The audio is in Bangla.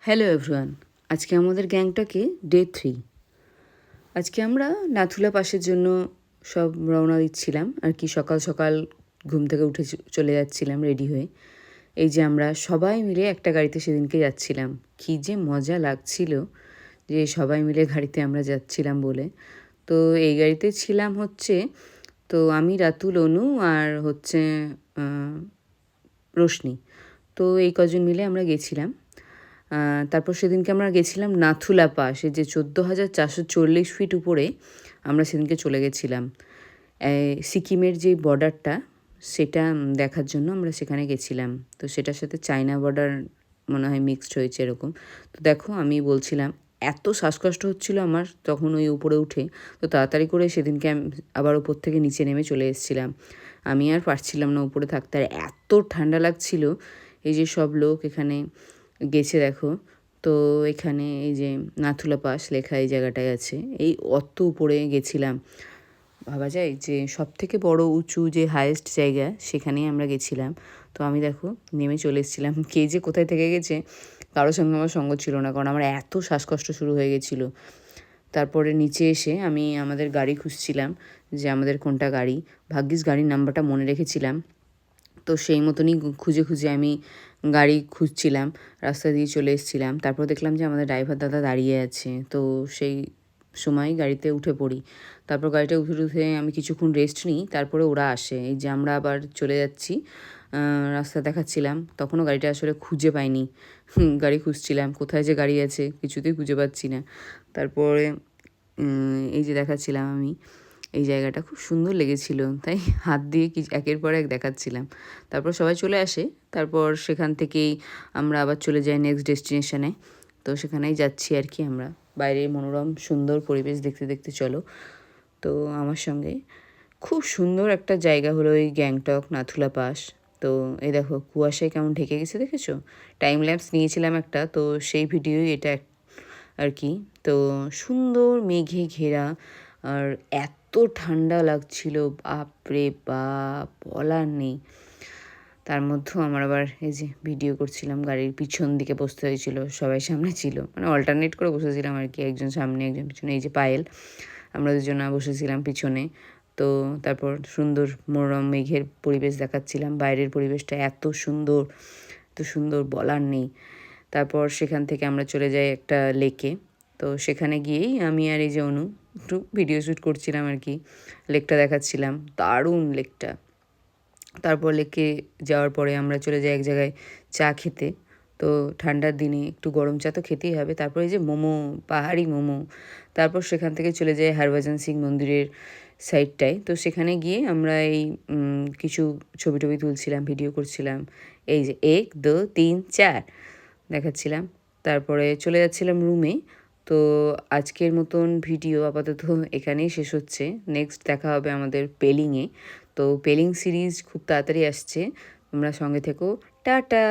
হ্যালো এভরিওয়ান, আজকে আমাদের গ্যাংটকে ডে 3। আজকে আমরা নাথুলা পাসের জন্য সব রওনা দিচ্ছিলাম আর কি। সকাল সকাল ঘুম থেকে উঠে চলে যাচ্ছিলাম রেডি হয়ে। এই যে আমরা সবাই মিলে একটা গাড়িতে সেদিনকে যাচ্ছিলাম, কী যে মজা লাগছিল যে সবাই মিলে গাড়িতে আমরা যাচ্ছিলাম বলে। তো এই গাড়িতে ছিলাম হচ্ছে, তো আমি, রাতুল, অনু আর হচ্ছে রোশনি। তো এই কজন মিলে আমরা গেছিলাম। তারপর সেদিনকে আমরা গেছিলাম নাথুলা পাস, এই যে 14,440 ফিট উপরে আমরা সেদিনকে চলে গেছিলাম। সিকিমের যে বর্ডারটা সেটা দেখার জন্য আমরা সেখানে গেছিলাম। তো সেটার সাথে চায়না বর্ডার মনে হয় মিক্সড হয়েছে এরকম। তো দেখো, আমি বলছিলাম এত শ্বাসকষ্ট হচ্ছিল আমার তখন ওই উপরে উঠে। তো তাড়াতাড়ি করে সেদিনকে আমি আবার উপর থেকে নিচে নেমে চলে এসেছিলাম। আমি আর পারছিলাম না উপরে থাকতে, আর এত ঠান্ডা লাগছিল। এই যে সব লোক এখানে গেছে দেখো, তো এখানে এই যে নাথুলা পাস লেখা এই জায়গাটায় আছে। এই অত উপরে গেছিলাম, ভাবা যায় যে সব থেকে বড় উঁচু যে হায়েস্ট জায়গা সেখানেই আমরা গেছিলাম। তো আমি দেখো নেমে চলে এসেছিলাম। কে যে কোথায় থেকে গেছে কারোর সঙ্গে আমার সঙ্গ ছিল না, কারণ আমার এত শ্বাসকষ্ট শুরু হয়ে গেছিলো। তারপরে নিচে এসে আমি আমাদের গাড়ি খুঁজছিলাম যে আমাদের কোনটা গাড়ি। ভাগ্যিস গাড়ির নাম্বারটা মনে রেখেছিলাম, তো সেই মতনই খুঁজে খুঁজে আমি গাড়ি খুঁজছিলাম, রাস্তা দিয়ে চলে এসেছিলাম। তারপর দেখলাম যে আমাদের ড্রাইভার দাদা দাঁড়িয়ে আছে, তো সেই সময় গাড়িতে উঠে পড়ি। তারপর গাড়িটা উঠে উঠে আমি কিছুক্ষণ রেস্ট নিই, তারপরে ওরা আসে। এই যে আমরা আবার চলে যাচ্ছি, রাস্তা দেখাচ্ছিলাম। তখনও গাড়িটা আসলে খুঁজে পাইনি, গাড়ি খুঁজছিলাম কোথায় যে গাড়ি আছে কিছুতেই খুঁজে পাচ্ছি না। তারপরে এই যে দেখাচ্ছিলাম আমি, এই জায়গাটা খুব সুন্দর লেগেছিল, তাই হাত দিয়ে কি একের পর এক দেখাচ্ছিলাম। তারপর সবাই চলে আসে, তারপর সেখান থেকেই আমরা আবার চলে যাই নেক্সট ডেস্টিনেশনে। তো সেখানেই যাচ্ছি আর কি আমরা। বাইরে মনোরম সুন্দর পরিবেশ দেখতে দেখতে চলো। তো আমার সঙ্গে খুব সুন্দর একটা জায়গা হলো এই গ্যাংটক নাথুলা পাস। তো এই দেখো কুয়াশায় কেমন ঢেকে গেছে, দেখেছো? টাইম ল্যাপস নিয়েছিলাম একটা, তো সেই ভিডিওই এটা আর কি। তো সুন্দর মেঘে ঘেরা, আর এত ঠান্ডা লাগছিল বাপরে বাপ, বলার নেই। তার মধ্যেও আমার আবার এই যে ভিডিও করছিলাম, গাড়ির পিছন দিকে বসতে হয়েছিল, সবাই সামনে ছিল, মানে অল্টারনেট করে বসেছিলাম আর কি, একজন সামনে একজন পিছনে। এই যে পায়েল, আমরা দুজনা বসেছিলাম পিছনে। তো তারপর সুন্দর মনোরম মেঘের পরিবেশ দেখাচ্ছিলাম, বাইরের পরিবেশটা এত সুন্দর, এত সুন্দর বলার নেই। তারপর সেখান থেকে আমরা চলে যাই একটা লেকে। তো সেখানে গিয়েই আমি আর এই যে অনু একটু ভিডিও শ্যুট করছিলাম আর কি, লেকটা দেখাচ্ছিলাম, দারুণ লেকটা। তারপর লেকে যাওয়ার পরে আমরা চলে যাই এক জায়গায় চা খেতে। তো ঠান্ডার দিনে একটু গরম চা তো খেতেই হবে। তারপরে যে মোমো, পাহাড়ি মোমো। তারপর সেখান থেকে চলে যাই হরভজন সিং মন্দিরের সাইডটায়। তো সেখানে গিয়ে আমরা এই কিছু ছবি টবি তুলছিলাম, ভিডিও করছিলাম। এই যে 1 2 3 4 দেখাচ্ছিলাম। তারপরে চলে যাচ্ছিলাম রুমে। তো আজকের মতন ভিডিও আপাতত এখানেই শেষ হচ্ছে। নেক্সট দেখা হবে আমাদের পেলিংয়ে। তো পেলিং সিরিজ খুব তাড়াতাড়ি আসছে, তোমরা সঙ্গে থেকো। টাটা।